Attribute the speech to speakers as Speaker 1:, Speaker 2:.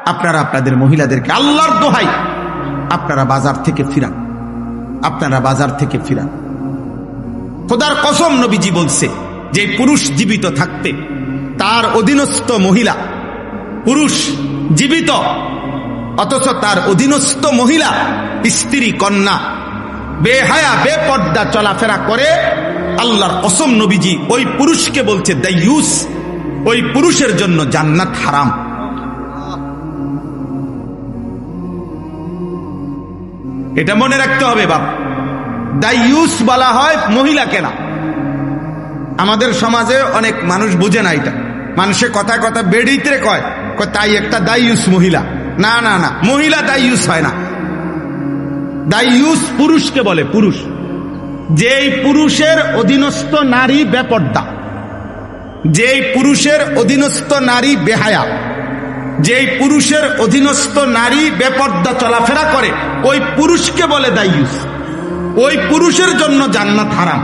Speaker 1: আপনারা আপনাদের মহিলাদেরকে আল্লাহর দোহাই আপনারা বাজার থেকে ফিরান, আপনারা বাজার থেকে ফিরান। খোদার কসম নবীজি বলছে যে পুরুষ জীবিত থাকতে তার অধীনস্থ মহিলা, পুরুষ জীবিত অথচ তার অধীনস্থ মহিলা স্ত্রী কন্যা বেহায়া বেপর্দা চলাফেরা করে, আল্লাহর কসম নবীজি ওই পুরুষকে বলছে দাইয়ুস, ওই পুরুষের জন্য জান্নাত হারাম। এটা মনে রাখতে হবে বাপ। দাইয়ুস বলা হয় মহিলাকে না। আমাদের সমাজে অনেক মানুষ বুঝে না এটা। মানুষে কথা কথা বেড়িতে কয় তাই একটা দাইয়ুস মহিলা। না না না, মহিলা দাইয়ুস হয় না। দাইয়ুস পুরুষকে বলে, পুরুষ যেই পুরুষের অধীনস্থ নারী বেপর্দা, যেই পুরুষের অধীনস্থ নারী বেহায়া, যেই পুরুষের অধীনস্থ নারী বেপর্দা চলাফেরা করে, ওই পুরুষকে বলে দাইয়ুস। ওই পুরুষের জন্য জান্নাত হারাম।